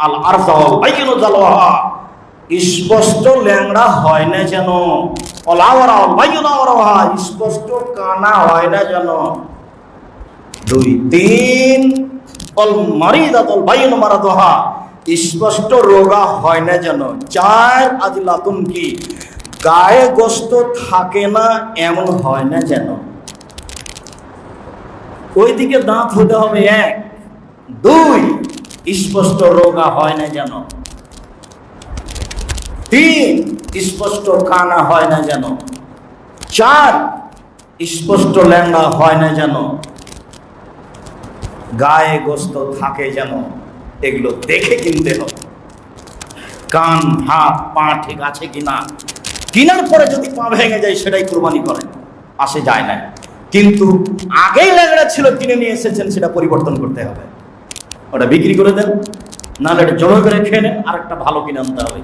আল আরজাল বাইয়িনু জালওয়াহা, স্পষ্ট ল্যাংড়া হয় না যেন। অলাওয়ারাল বাইয়িনু আওরাহা, স্পষ্ট কানা হয় না যেন। 2 3 অল মারিদাতুল বাইয়িনু মারাদুহা, স্পষ্ট রোগা হয় না যেন। 4 আজলাতুন কি, গায়ে গোস্ত থাকে না এমন হয় না যেন। ওইদিকে দাঁত হতে হবে 1, 2 স্পষ্ট রোগা হয় না যেন। 3 স্পষ্ট কানা হয় না যেন। 4 স্পষ্ট ল্যাংড়া হয় না যেন। গায়ে গোস্ত থাকে যেন। এগুলো দেখে কিনতে হবে। কান, হাত, পা ঠিক আছে কিনা, কেনার পরে যদি পা ভেঙে যায় সেটাই কুরবানি করেন, আসে যায় না। কিন্তু আগেই ল্যাংড়া ছিল, কিনে নিয়ে এসেছেন, সেটা পরিবর্তন করতে হবে। ওটা বিক্রি করে দেন, নাহলে এটা জমা করে খেয়ে নেন, আর একটা ভালো কিনে আনতে হবে।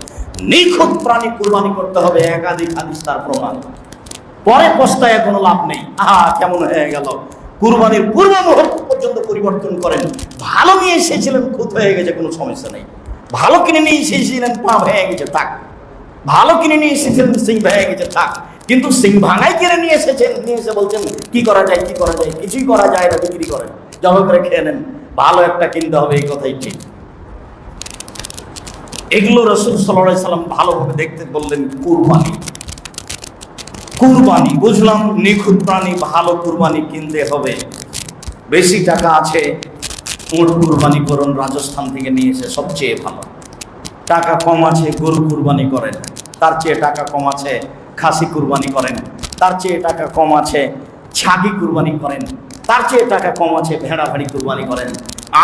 নিখুঁত প্রাণী কুরবানি করতে হবে, একাধিক হাদিস তার প্রমাণ। পরে পস্তায় কোনো লাভ নেই, কেমন হয়ে গেল। কুরবানির পূর্ব মুহূর্ত পর্যন্ত পরিবর্তন করেন। ভালো নিয়ে এসেছিলেন, খুঁত হয়ে গেছে, কোনো সমস্যা নেই। ভালো কিনে নিয়ে এসেছিলেন, পা ভেঙে গেছে, থাক। ভালো কিনে নিয়ে এসেছিলেন, সিং ভেঙে গেছে, থাক। কিন্তু সিং ভাঙাই কিনে নিয়ে এসেছেন, নিয়ে এসে বলছেন কি করা যায়, কি করা যায়, কিছুই করা যায় না, বিক্রি করেন, জমা করে খেয়ে নেন। ভালো একটা কিনতে হবে, এই কথাই ঠিক। এগুলো রাসূল সাল্লাল্লাহু আলাইহি সাল্লাম ভালোভাবে দেখতে বললেন। কুরবানি, কুরবানি বুঝলাম, নিখুঁত প্রাণী, ভালো কুরবানি কিনতে হবে। বেশি টাকা আছে, উট কুরবানি করুন, রাজস্থান থেকে নিয়ে এসে, সবচেয়ে ভালো। টাকা কম আছে, গরু কুরবানি করেন। তার চেয়ে টাকা কম আছে, খাসি কুরবানি করেন। তার চেয়ে টাকা কম আছে, ছাগি কুরবানি করেন। তার চেয়ে টাকা কম আছে, ভেড়া ভাড়ি কুরবানি করেন।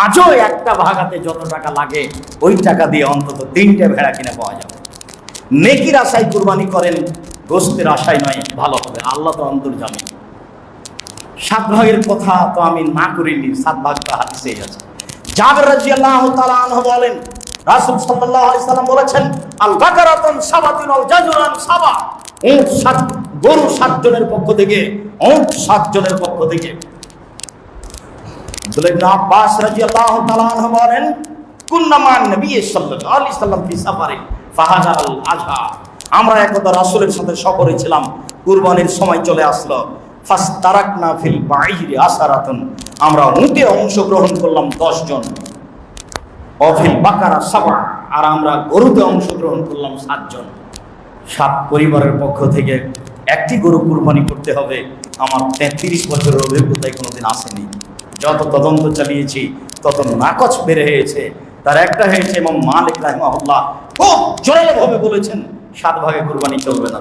আজও একটা ভাগাতে যত টাকা লাগে, ওই টাকা দিয়ে অন্তত 3টে ভেড়া কিনে পাওয়া যাবে। নেকির আশায় কুরবানি করেন, গোস্তের আশায় নয়, ভালো হবে। আল্লাহ তো অন্তর্যামী। 7 ভাগের কথা তো আমি না করিনি, 7 ভাগ তো হাদিসেই আছে। জাবের রাদিয়াল্লাহু তাআলা আনহু বলেন, রাসূল সাল্লাল্লাহু আলাইহি সাল্লাম বলেছেন, আল বাকারাতুন সাবাতুন আল জাজরান সাবা, উট 7, গরু 7 জনের পক্ষ থেকে, উট 7 জনের পক্ষ থেকে। আব্দুল্লাহ ইবনে আব্বাস রাদিয়াল্লাহু তাআলা আনহু বলেন, কুন্না মান নবী সাল্লাল্লাহু আলাইহি সাল্লাম ফি সাফারে ফাহাজা আল আজহা, আমরা একদা রাসূলের সাথে সফরে ছিলাম, কুরবানির সময় চলে আসলো। ফাস্তারাকনা ফিল বাঈরি আসারাতুন, আমরা উটে অংশগ্রহণ করলাম 10 জন। অফিল বাকারা সাবা, আর আমরা গরুতে অংশগ্রহণ করলাম 7 জন। 7 পরিবারের পক্ষ থেকে একটি গরু কুরবানি করতে হবে। আমার 33 বছরের অভিজ্ঞতায় কোনোদিন আসেনি। যত তদন্ত চালিয়েছি তত নাকচ বেড়ে হয়েছে। তার একটা হয়েছে, ইমাম মালিক রাহিমাহুল্লাহ খুব জোরালোভাবে বলেছেন, 7 ভাগে কুরবানি চলবে না।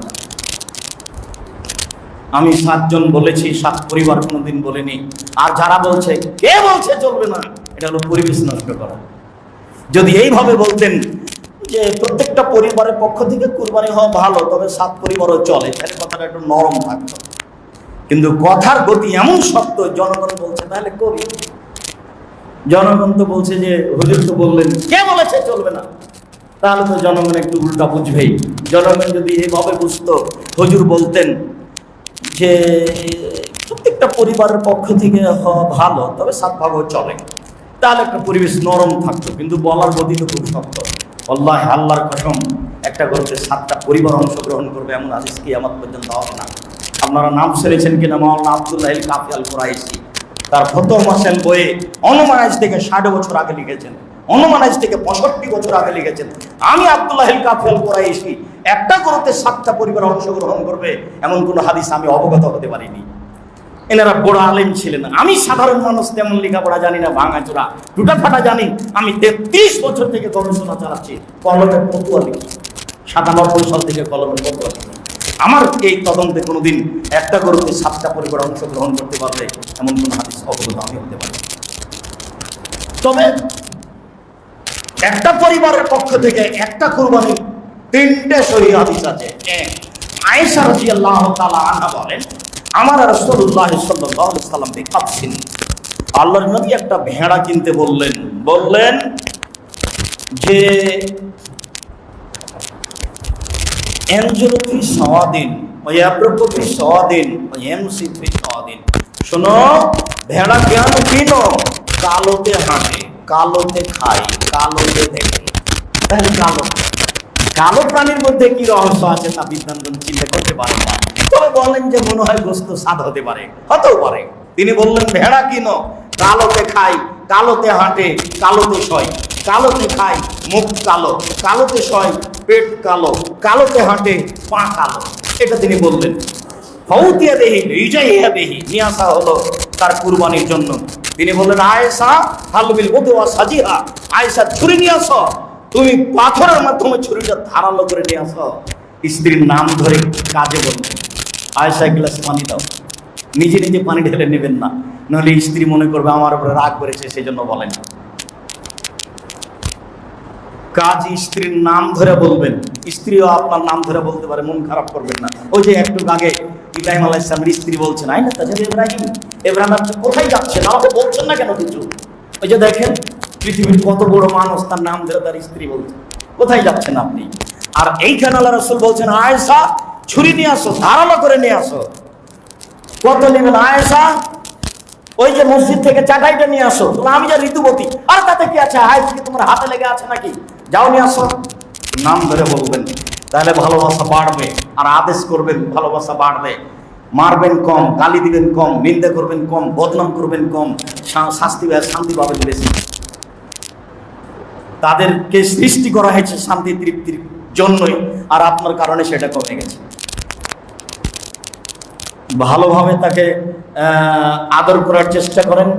আমি 7 জন বলেছি, 7 পরিবার কোনোদিন বলেনি। আর যারা বলছে, কে বলছে চলবে না, এটা হলো পরিবেশ নষ্ট করা। যদি এইভাবে বলতেন যে প্রত্যেকটা পরিবারের পক্ষ থেকে কুরবানি হওয়া ভালো, তবে 7 পরিবারও চলে, তাহলে কথাটা একটু নরম থাকতো। কিন্তু কথার গতি এমন শক্ত, জনগণ বলছে তাহলে করি। জনগণ তো বলছে যে হুজুর তো বললেন, কে বলেছে চলবে না, তাহলে তো জনগণ একটু উল্টা বুঝবেই। জনগণ যদি এইভাবে বুঝতো, হুজুর বলতেন যে প্রত্যেকটা পরিবারের পক্ষ থেকে হওয়া ভালো, তবে 7 ভাগও চলে, তাহলে একটা পরিবেশ নরম থাকতো। কিন্তু বলার গতি তো খুব শক্ত। আল্লাহ, আল্লাহর কসম, একটা গরুতে 7টা পরিবার অংশগ্রহণ করবে এমন হাদিস কিয়ামত পর্যন্ত হবে না। আপনারা নাম শুনেছেন কিনা, মাওলানা আব্দুল্লাহ আল কাফি আল কুরাইশি, তার ফতোয়া মাসাইল বইয়ে অনুমান আজ থেকে 60 বছর আগে লিখেছেন, অনুমান আজ থেকে 65 বছর আগে লিখেছেন, আমি আব্দুল্লাহ আল কাফি আল কুরাইশি একটা গরুতে 7টা পরিবার অংশগ্রহণ করবে এমন কোন হাদিস আমি অবগত হতে পারিনি। এনারা বড় আলেম ছিলেন, আমি সাধারণ মানুষ, তেমন লেখাপড়া জানি না, ভাঙাচোরা টুটা ফাটা জানি। আমি 33 বছর থেকে গবেষণা চালাচ্ছি, কলমে ফতোয়া লিখি, 97 সাল থেকে কলমে ফতোয়া লিখি। আমার এই তদন্তে কোনোদিন একটা গরুতে 7টা পরিবার অংশগ্রহণ করতে পারবে এমন কোন হাদিস অবগত আমি হতে পারি। তবে একটা পরিবারের পক্ষ থেকে একটা কুরবানি 3টে সহিহ হাদিস আছে। আয়েশা রাদিয়াল্লাহু তাআলা আনহা বলেন, আমার রাসূলুল্লাহ সাল্লাল্লাহু আলাইহি সাল্লাম বিকাবসিন, আল্লাহর নবী একটা ভেড়া কিনতে বললেন যে এনজুরু ফি সাওয়াদিন ওয়া ইয়াবরুকু ফি সাওয়াদিন ওয়া ইয়ামসি ফি সাওয়াদিন, শোনো, ভেড়া কেন কিনো? কালোতে হাঁটে, কালোতে খায়, কালোতে দেখে। তাহলে কালো কালো প্রাণীর মধ্যে কি রহস্য আছে তা বিদ্বানগণ চিন্তা করতে পারেন না। তবে বললেন যে মনে হয় গোস্ত স্বাদ হতে পারে, হতেও পারে। তিনি বললেন ভেড়া কিনো, কালোতে খায়, কালোতে হাঁটে, কালোতে শয়, কালোতে খায়, মুখ কালো, কালোতে শয়, পেট কালো, কালোতে হাঁটে, পা কালো। এটা তিনি বললেন। ফৌতিয়া দেহি রিজাইয়া দেহি, নিয়ে আসা হলো তার কুরবানির জন্য। তিনি বললেন আয়েশা হালবিল বদুয়া সাজিহা, আয়েশা ছুরি নিয়ে আসো, তুমি পাথরের মাধ্যমে ছুরিটা ধারালো করে নিয়ে আসো। স্ত্রীর নাম ধরে কাজে বললেন আয়েশা এক গ্লাস পানি দাও। নিজে নিজে পানি ঢেলে নেবেন না, নাহলে স্ত্রী মনে করবে আমার উপরে রাগ করেছে, সেই জন্য বলেন না। কাজ স্ত্রীর নাম ধরে বলবেন, স্ত্রীও আপনার নাম ধরে বলতে পারে, মন খারাপ করবেন না। ওই যে একটু আগে ইব্রাহিম আলাইহিস সালামের স্ত্রী বলছেন আই না তাজা ইব্রাহিম, ইব্রাহিম আপনি কোথায় যাচ্ছেন, আমাকে বলছেন না কেন কিছু? ওই যে দেখেন পৃথিবীর কত বড় মানুষ তার নাম ধরে তার স্ত্রী বলছে, কোথায় যাচ্ছেন আপনি? আর এইখানে আল্লাহ রাসূল বলছেন আয়েশা ছুরি নিয়ে আসো, ধারালো করে নিয়ে আসো। কত নেবেন আয়েশা? ওই যে মসজিদ থেকে চাটাইটা নিয়ে আসো। আমি যা ঋতুবতী, আর তাতে কি আছে, হাই কি তোমার হাতে লেগে আছে নাকি, যাও নিয়ে আসো। নাম ধরে বলবেন, তাহলে ভালোবাসা বাড়বে। আর আদেশ করবেন, ভালোবাসা বাড়বে। মারবেন কম, গালি দিবেন কম, নিন্দা করবেন কম, বদনাম করবেন কম, শাস্তি শান্তি পাবেন বেশি। তাদেরকে সৃষ্টি করা হয়েছে শান্তি তৃপ্তির জন্যই, আর আপনার কারণে সেটা কমে গেছে। ভালোভাবে তাকে আদর করার চেষ্টা করেন,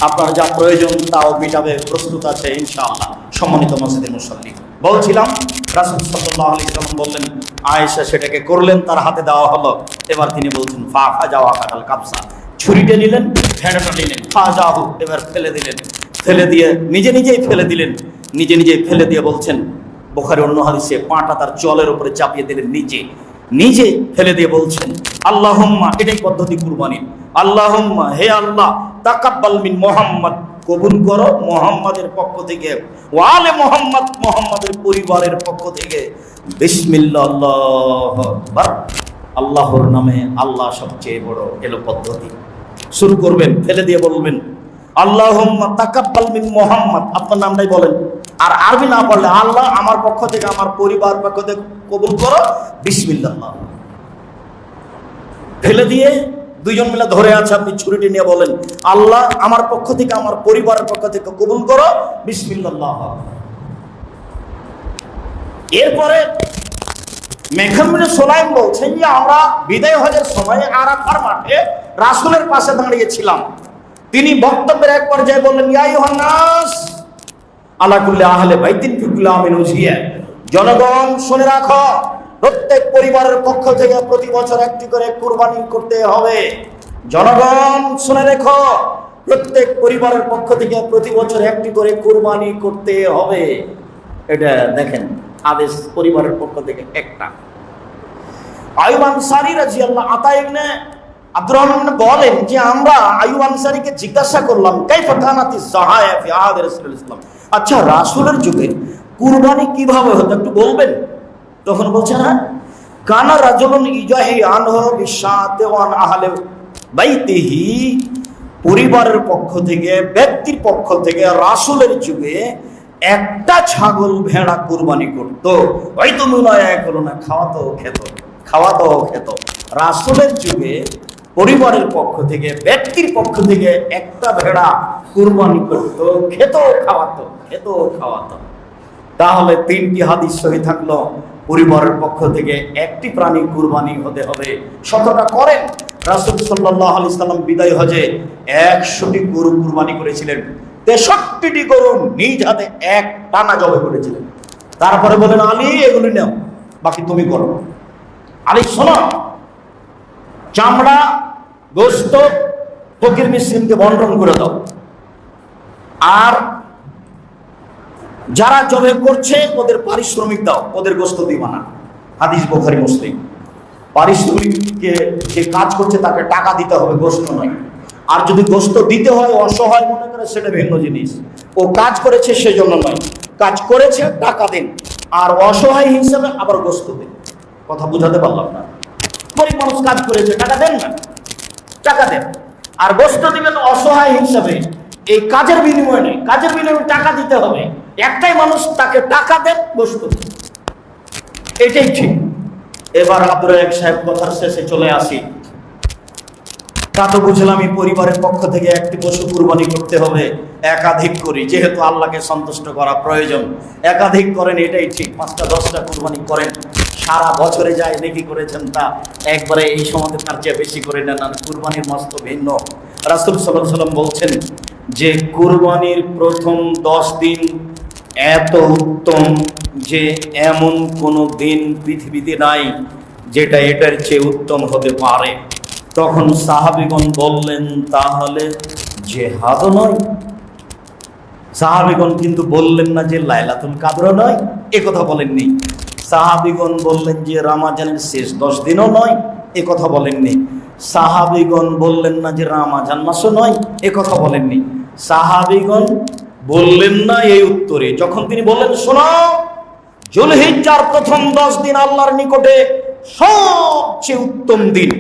আপনার যা প্রয়োজন তাও মেটাবে, প্রস্তুত আছে ইনশাআল্লাহ। সম্মানিত মসজিদের মুসল্লি, বলছিলাম রাসূল সাল্লাল্লাহু আলাইহি ওয়াসাল্লাম বললেন, আয়েশা সেটাকে করলেন, তার হাতে দেওয়া হলো। এবার তিনি বলছেন ফা যাওয়া কাতাল কাবসা, ছুরিটা নিলেন, ভেড়াটা নিলেন, ফা যাও, এবার ফেলে দিলেন। ফেলে দিয়ে নিজে নিজেই ফেলে দিলেন, নিজে নিজেই ফেলে দিয়ে বলছেন বুখারী অন্য হাদিসে, পাটা তার চলের উপরে চাপিয়ে দিলেন, নিজে নিজে ফেলে দিয়ে বলছেন আল্লাহুম্মা, এটাই পদ্ধতি কুরবানির, আল্লাহুম্মা হে আল্লাহ, তাকাব্বাল মিন মুহাম্মদ, কবুল করো মুহাম্মাদের পক্ষ থেকে, ওয়া আলে মুহাম্মদ, মুহাম্মাদের পরিবারের পক্ষ থেকে, বিসমিল্লাহ, আল্লাহু আকবার, আল্লাহর নামে, আল্লাহ সবচেয়ে বড়। এলো পদ্ধতি। শুরু করবেন, ফেলে দিয়ে বলবেন আল্লাহুম্মা তাকাব্বাল মিন মুহাম্মদ, আপনার নামটাই বলেন। আর আরবি না পারলে আল্লাহ আমার পক্ষ থেকে, আমার পরিবার পক্ষ থেকে কবুল করো, বিসমিল্লাহ। ফেলে দিয়ে দুইজন মিলে ধরে আছে, আপনি ছুরিটি নিয়ে বলেন আল্লাহ আমার পক্ষ থেকে, আমার পরিবারের পক্ষ থেকে কবুল করো, বিসমিল্লাহ। এরপরে মেখম বিন সুলাইম বলছেন যে আমরা বিদায় হজের সময় আরাফার মাঠে রাসূলের পাশে দাঁড়িয়েছিলাম। তিনি বক্তব্যের এক পর্যায়ে বললেন ইয়া আইয়ুহান নাস আলা কুল্লি আহলি বাইতিন ফি কুল্লি আমিন উযিয়া, জনগণ শুনে রাখো, প্রত্যেক পরিবারের পক্ষ থেকে প্রতি বছর একটি করে কুরবানি করতে হবে। জনগণ শুনে রেখো, প্রত্যেক পরিবারের পক্ষ থেকে প্রতি বছর একটি করে কুরবানি করতে হবে। এটা দেখেন আদেশ পরিবারের পক্ষ থেকে একটা। আইয়ুব আনসারী রাদিয়াল্লাহু আতা ইবনে আব্দুর রহমান বলেন যে আমরা আইয়ুব আনসারীকে জিজ্ঞাসা করলাম কাইফা কানাতিস যাহায়া ফি আহাদি রাসূলুল্লাহ সাল্লাল্লাহু আলাইহি ওয়াসাল্লাম, আচ্ছা রাসূলের যুগে কুরবানি কিভাবে হতো একটু বলবেন? তখন বলছেন হ্যাঁ, কানা রাজুলুন ইজাহি আনহু বিশাতি ওয়ান আহলে বাইতিহি, পরিবারের পক্ষ থেকে, ব্যক্তির পক্ষ থেকে রাসূলের যুগে একটা ছাগল ভেড়া কুরবানি করতো। হয়তো মনে করো না, খাওয়াতো খেত। রাসূলের যুগে পরিবারের পক্ষ থেকে, ব্যক্তির পক্ষ থেকে একটা ভেড়া কুরবানি করতো, খেত খাওয়াতো। তাহলে তিনটি হাদিস সহি থাকলো, পরিবারের পক্ষ থেকে একটি প্রাণী কুরবানি হতে হবে। শতটা করেন, রাসূল সাল্লাল্লাহু আলাইহি সাল্লাম বিদায় হজে 100টি গরু কুরবানি করেছিলেন, 63টি গরু নিজ হাতে এক টানা জবাই করেছিলেন। তারপরে বলেন আলী এগুলি নাও, বাকি তুমি করো। আলী শোনো, চামড়া গোশত ফকির মিসকিনকে বন্টন করে দাও, আর যারা জবাই করছে ওদের পারিশ্রমিক দাও, ওদের গোশত দিবা না। হাদিস বুখারী মুসলিম। পারিশ্রমিককে যে কাজ করছে তাকে টাকা দিতে হবে, গোশত নয়। আর যদি গোশত দিতে হয় অসহায় মনে করে, সেটা ভিন্ন জিনিস। ও কাজ করেছে সেজন্য নয়, কাজ করেছে টাকা দিন, আর অসহায় হিসেবে আবার গোশত দিন। কথা বুঝাতে পারলাম না? গরিব মানুষ কাজ করেছে, টাকা দেন না, টাকা দেন। আর গোশত দিবেন অসহায় হিসাবে, এই কাজের বিনিময়ে নয়, কাজের বিনিময়ে টাকা দিতে হবে। একটাই মানুষ, তাকে টাকা দেন, গোশত দেন, এটাই ঠিক। এবার আব্দুর রাজ্জাক সাহেব কথার শেষে চলে আসি। তা তো বুঝলাম এই পরিবারের পক্ষ থেকে একটি পশু কুরবানি করতে হবে, একাধিক করি, যেহেতু আল্লাহকে সন্তুষ্ট করা প্রয়োজন, একাধিক করেন, এটাই ঠিক। 5টা 10টা কুরবানি করেন, সারা বছরে যায় নেকি করেছেন তা একবারে এই সময়তে তার চেয়ে বেশি করে নেন। কুরবানির মাস তো ভিন্ন। রাসূল সাল্লাল্লাহু আলাইহি ওয়াসাল্লাম বলছেন যে কুরবানির প্রথম 10 দিন এত উত্তম যে এমন কোনো দিন পৃথিবীতে নাই যেটা এটার চেয়ে উত্তম হতে পারে। তখন সাহাবীগণ বললেন, তাহলে জিহাদ নয়? সাহাবীগণ কিন্তু বললেন না যে লাইলাতুল কদর নয়, এ কথা বলেননি। সাহাবীগণ বললেন যে রমজানের শেষ 10 দিনও নয়, এ কথা বলেননি। সাহাবীগণ বললেন না যে রমজান মাসও নয়, এ কথা বলেননি। সাহাবীগণ বললেন না এই উত্তরে, যখন তিনি বললেন, শোনো, যুলহিজ্জার প্রথম 10 দিন আল্লাহর নিকটে সবচেয়ে উত্তম দিন,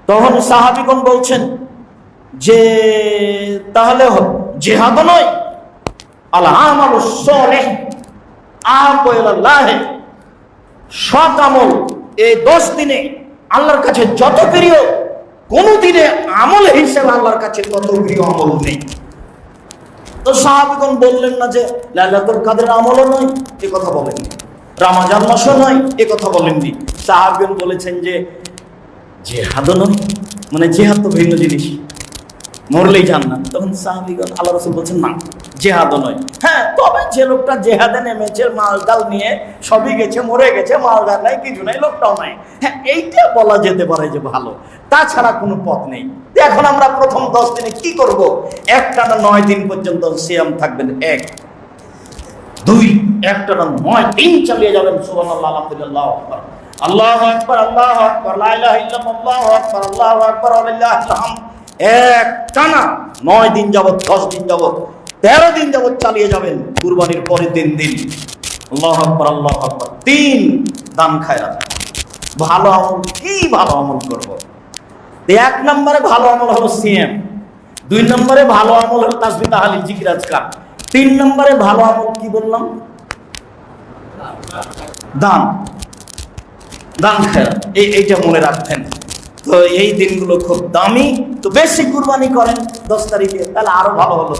তখন সাহাবীগণ বলছেন যে তাহলে জিহাদ নয়? আল আমালু সালিহ আহাব্বু ইলাল্লাহ, সৎ আমল এই 10 দিনে আল্লাহর কাছে যত প্রিয়, কোন দিনে আমল হিসেবে আল্লাহর কাছে তত প্রিয় আমল নেই। তো সাহাবীগণ বললেন না যে লাইলাতুল কদরের আমলও নয়, এ কথা বলেননি, রমজান মাসও নয়, এ কথা বলেননি। সাহাবীগণ বলেছেন যে জিহাদও নয়, মানে জিহাদ তো ভিন্ন জিনিস, মরলেই জান্নাত। তখন সাহাবীগণ, আল্লাহ রাসূল বলছেন না, জিহাদও নয়। হ্যাঁ, তবে যে লোকটা জিহাদে নেমেছে, মালডাল নিয়ে সবই গেছে, মরে গেছে, মালডাল নাই, কিছু নাই, লোকটাও নাই, হ্যাঁ এইটা বলা যেতে পারে যে ভালো, তাছাড়া কোনো পথ নেই। এখন আমরা প্রথম 10 দিনে কি করব? একটানা 9 দিন পর্যন্ত সিয়াম থাকবেন, 1 2 একটানা 9 দিন চালিয়ে যাবেন, সুবহানাল্লাহ, আলহামদুলিল্লাহ, আল্লাহু আকবার, আল্লাহু আকবার, লা ইলাহা ইল্লাল্লাহ, আল্লাহু আকবার, আল্লাহু আকবার, ওয়ালিল্লাহিল হামদ। এক টানা 9 দিন যাবত, 10 দিন যাবত, 13 দিন যাবত চালিয়ে যাবেন। কুরবানির পরে 3 দিন আল্লাহু আকবার, আল্লাহু আকবার, 3 দান খায়রাত। ভালো আমল, কি ভালো আমল করব? 1 নম্বরে ভালো আমল হলো সিয়াম, 2 নম্বরে ভালো আমল হলো তাসবিহ তাহলিল জিকির আজকার, 3 নম্বরে ভালো আমল কি বললাম? দান, দান খায়রাত। এইটা মনে রাখবেন। তো এই দিনগুলো খুব দামি, তো বেশি কুরবানি করেন 10 তারিখে, তাহলে আরো ভালো হলো।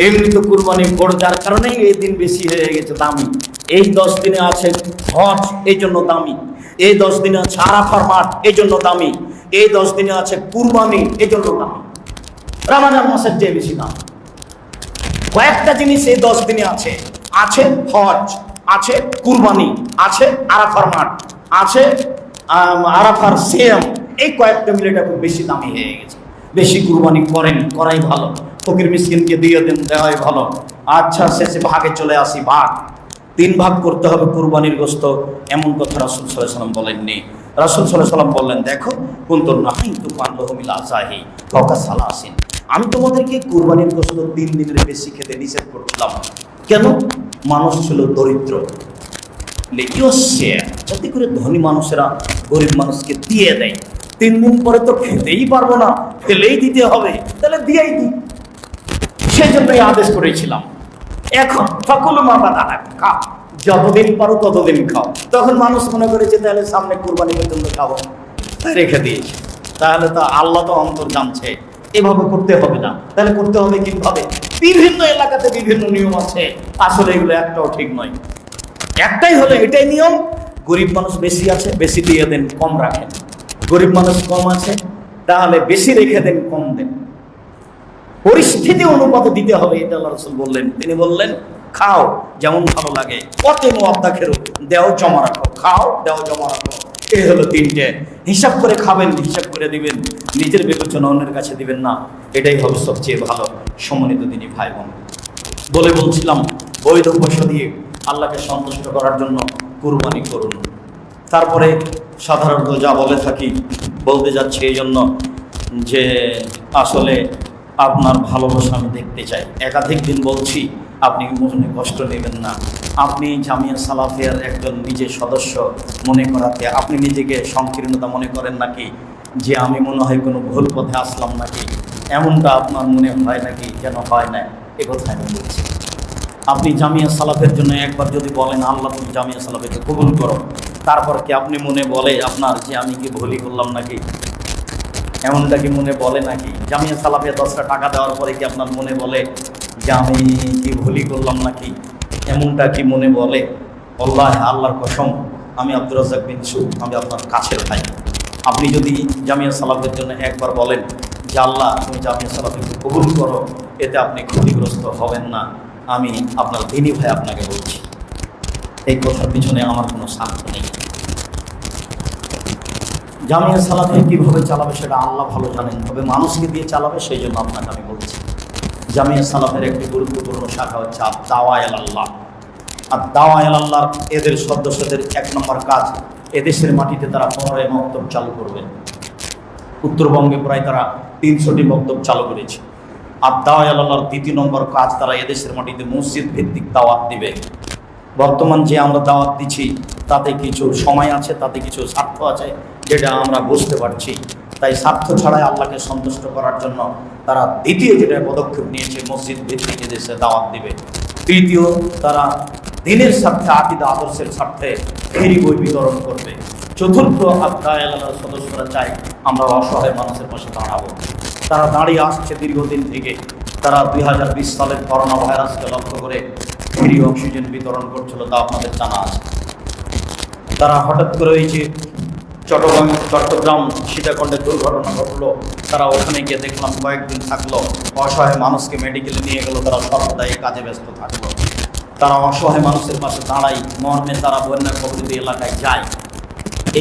এমনি তো কুরবানি বড়, যার কারণেই এই দিন বেশি হয়ে গেছে, দামি। এই 10 দিনে আছে হজ, এই জন্য দামি। এই 10 দিনে আছে আরাফার মাঠ, এই জন্য দামি। এই 10 দিনে আছে কুরবানি, এই জন্য দামি। রমজান মাসের চেয়ে বেশি দাম। কয়েকটা জিনিস এই 10 দিনে আছে, আছে হজ, আছে কুরবানি, আছে আরাফার মাঠ, আছে আরাফার সিয়াম। এই কয়েকটা মিলে এটা খুব বেশি দামি হয়ে গেছে। বেশি কুরবানি করেন, করাই ভালো। ফকির মিসকিনকে দিয়ে দেন, দেওয়াই ভালো। আচ্ছা, শেষে ভাগে চলে আসি। ভাগ 3 ভাগ করতে হবে কুরবানির গোশত, এমন কথা রাসূল সাল্লাল্লাহু আলাইহি ওয়াসাল্লাম বলেননি। রাসূল সাল্লাল্লাহু আলাইহি ওয়াসাল্লাম বললেন, দেখো, কুনতু নাহাইতুকুম আন লাহমিল আযাহি ফাওকা সালাসিন, আমি তোমাদেরকে কুরবানির গোশত 3 দিনের বেশি খেতে নিষেধ করছিলাম। কেন? মানুষ ছিল দরিদ্র, যাতে করে ধনী মানুষেরা গরিব মানুষকে দিয়ে দেয়। 3 দিন পরে তো খেতেই পারবো না, ফেলেই দিতে হবে, তাহলে দিয়েই দিই, সেই জন্যই আদেশ করেছিলাম। এখন ফাকুলু মা বাদালাক, খাও, যতদিন পারো ততদিন খাও। তখন মানুষ মনে করেছে তাহলে সামনে কুরবানি পর্যন্ত খাবো, তাই রেখে দিয়েছে। তাহলে তো আল্লাহ তো অন্তর জানছে, এভাবে করতে হবে না। তাহলে করতে হবে কিভাবে? বিভিন্ন এলাকাতে বিভিন্ন নিয়ম আছে, আসলে এগুলো একটাও ঠিক নয়। একটাই হলো এটাই নিয়ম, গরিব মানুষ বেশি আছে, বেশি দিয়ে দেন, কম রাখেন। গরিব মানুষ কম আছে, তাহলে বেশি রেখে দেন, কম দেন। পরিস্থিতি অনুপাতে দিতে হবে, এটা আল্লাহ রাসূল বললেন। তিনি বললেন, খাও যেমন ভালো লাগে, অতে মুআদ্দা খেরো, দেও জমা রাখো, খাও, দেও জমা রাখো। এই হলো 3টে। হিসাব করে খাবেন, হিসাব করে দিবেন, নিজের বিবেচনা অন্যের কাছে দিবেন না, এটাই হবে সবচেয়ে ভালো। সম্মানিত দিনী ভাই বোন, বলছিলাম বৈধ পয়সা দিয়ে আল্লাহকে সন্তুষ্ট করার জন্য কুরবানি করুন। তারপরে সাধারণত যা বলতে যাচ্ছি এই জন্য যে আসলে আপনার ভালোবাসা আমি দেখতে চাই। একাধিক দিন বলছি, আপনি মনে কষ্ট নেবেন না। আপনি জামিয়া সালাফিয়ার একজন নিজের সদস্য মনে করাতে আপনি নিজেকে সংকীর্ণতা মনে করেন নাকি, যে আমি মনে হয় কোনো ভুল পথে আসলাম নাকি, এমনটা আপনার মনে হয় নাকি? যেন হয় না, এ কথা আমি বলছি। আপনি জামিয়া সালাফের জন্য একবার যদি বলেন আল্লাহ তুমি জামিয়া সালাফেকে কবুল করো, তারপর কি আপনি মনে বলে আপনার যে আমি কি ভুলই করলাম নাকি? এমনটা কি মনে বলে নাকি? জামিয়া সালাফে 10টা টাকা দেওয়ার পরে কি আপনার মনে বলে যে আমি কি ভুলই করলাম নাকি? এমনটা কি মনে বলে? আল্লাহর কসম, আমি আব্দুর রাজ্জাক বিন ইউসুফ, আমি আপনার কাছের ভাই। আপনি যদি জামিয়া সালাফের জন্য একবার বলেন যে আল্লাহ তুমি জামিয়া সালাফেকে কবুল করো, এতে আপনি ক্ষতিগ্রস্ত হবেন না। আমি আপনার দিনী ভাই আপনাকে বলছি, এই কথার পিছনে আমার কোনো স্বার্থ নেই। জামিয়া সালাফে কীভাবে চালাবে সেটা আল্লাহ ভালো জানেন, তবে মানুষকে দিয়ে চালাবে সেই জন্য আপনাকে আমি বলছি। জামিয়া সালাফের একটি গুরুত্বপূর্ণ শাখা হচ্ছে আদ-দাওয়া ইলাল্লাহ। আদ-দাওয়া ইলাল্লাহ এদের সদস্যদের 1 নম্বর কাজ, এদেশের মাটিতে তারা 15 মক্তব চালু করবে। উত্তরবঙ্গে প্রায় তারা 300টি মক্তব চালু করেছে। আদ-দাওয়া ইলাল্লাহর 2 নম্বর কাজ, তারা এদেশের মাটিতে মসজিদ ভিত্তিক দাওয়াত দিবে। বর্তমান যে আমরা দাওয়াত দিচ্ছি তাতে কিছু সময় আছে, তাতে কিছু স্বার্থ আছে, যেটা আমরা বুঝতে পারছি। তাই স্বার্থ ছাড়াই আল্লাহকে সন্তুষ্ট করার জন্য তারা দ্বিতীয় যেটা পদক্ষেপ নিয়েছে, মসজিদ ভিত্তিক এদেশে দাওয়াত দিবে। তৃতীয়, তারা দিনের স্বার্থে, আকীদা আদর্শের স্বার্থে ফ্রি বই বিতরণ করবে। চতুর্থ, আদ-দাওয়া ইলাল্লাহর সদস্যরা চায় আমরা অসহায় মানুষের পাশে দাঁড়াবো। তারা দাঁড়িয়ে আসছে দীর্ঘদিন থেকে। তারা 2020 সালের করোনা ভাইরাসকে লক্ষ্য করে ফ্রি অক্সিজেন বিতরণ করছিল, তা আপনাদের জানা আছে। তারা হঠাৎ করে এই যে চট্টগ্রাম সীতাকুণ্ডে দুর্ঘটনা ঘটলো, তারা ওখানে গিয়ে দেখলাম কয়েকদিন থাকলো, অসহায় মানুষকে মেডিকেলে নিয়ে গেল, তারা সর্বদাই কাজে ব্যস্ত থাকলো। তারা অসহায় মানুষের পাশে দাঁড়াই মর্মে তারা বন্যা কবলিত এলাকায় যায়।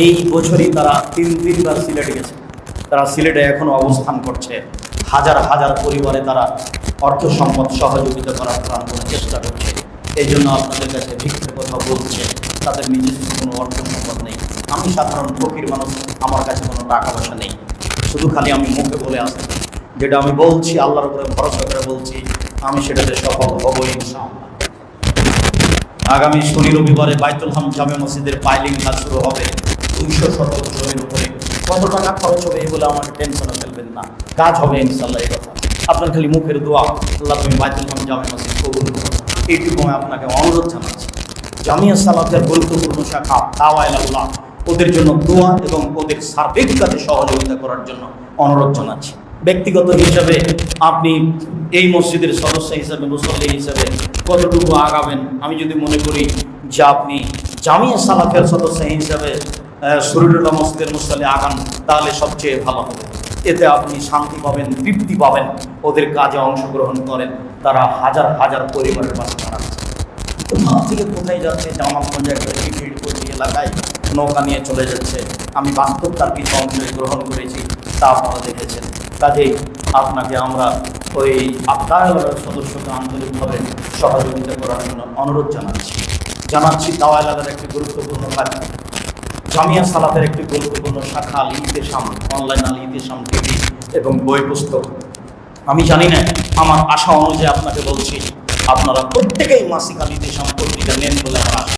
এই বছরই তারা 3বার সিলেটে গেছে। তারা সিলেটে এখনও অবস্থান করছে। হাজার হাজার পরিবারে তারা অর্থ সম্পদ সহযোগিতা করার প্রাণপণ চেষ্টা করছে। এই জন্য আপনাদের কাছে ভিক্ষের কথা বলছে। তাদের নিজস্ব কোনো অর্থ সম্পদ নেই। আমি সাধারণ ফকির মানুষ, আমার কাছে কোনো টাকা পয়সা নেই, শুধু খালি আমি মুখে বলে আসি। যেটা আমি বলছি আল্লাহর উপরে ভরসা করে বলছি, আমি সেটাতে সফল হবো ইনশাআল্লাহ। আগামী শনি রবিবারে বাইতুল হাম জামে মসজিদের পাইলিং কাজ শুরু হবে 200 শতক জমির উপরে। কত টাকা খরচ হবে এগুলো আমাকে টেনশনে ফেলবেন না, কাজ হবে ইনশাআল্লাহ। এই কথা আপনার খালি মুখের দোয়া, আল্লাহ তুমি বাইতুল হাম জামে মসজিদ কবুল করো, এইটুকু আমি আপনাকে অনুরোধ জানাচ্ছি। জামিয়া সালাফের গুরুত্বপূর্ণ শাখা দাওয়া ইলাল্লাহ, ওদের জন্য দোয়া এবং ওদের সার্বিক কাজে সহযোগিতা করার জন্য অনুরোধ জানাচ্ছি। ব্যক্তিগত হিসাবে আপনি এই মসজিদের সদস্য হিসাবে, মুসল্লি হিসাবে কতটুকু আগাবেন? আমি যদি মনে করি যে আপনি জামিয়া সালাফের সদস্য হিসাবে শরীরুল্লাহ মসজিদের মুসল্লি আগান, তাহলে সবচেয়ে ভালো হবে। এতে আপনি শান্তি পাবেন, তৃপ্তি পাবেন। ওদের কাজে অংশগ্রহণ করেন, তারা হাজার হাজার পরিবারের পাশে দাঁড়াচ্ছে। কোথা থেকে কোথায় যাচ্ছে, জামালগঞ্জ একটা এলাকায় নৌকা নিয়ে চলে যাচ্ছে। আমি বাস্তব তার কিছু অংশ গ্রহণ করেছি, তা আপনারা দেখেছেন। কাজেই আপনাকে আমরা ওই আদ-দাওয়া সদস্যকে আন্তরিকভাবে সহযোগিতা করার জন্য অনুরোধ জানাচ্ছি। দাওয়া এলাকার একটি গুরুত্বপূর্ণ কাজ, জামিয়া সালাফের একটি গুরুত্বপূর্ণ শাখা আল ইতিসাম, অনলাইন আল ইতিসাম টিভি এবং বই পুস্তক। আমি জানি না, আমার আশা অনুযায়ী আপনাকে বলছি, আপনারা প্রত্যেকেই মাসিক আল ইতিসাম পত্রিকা নেন বলে আমার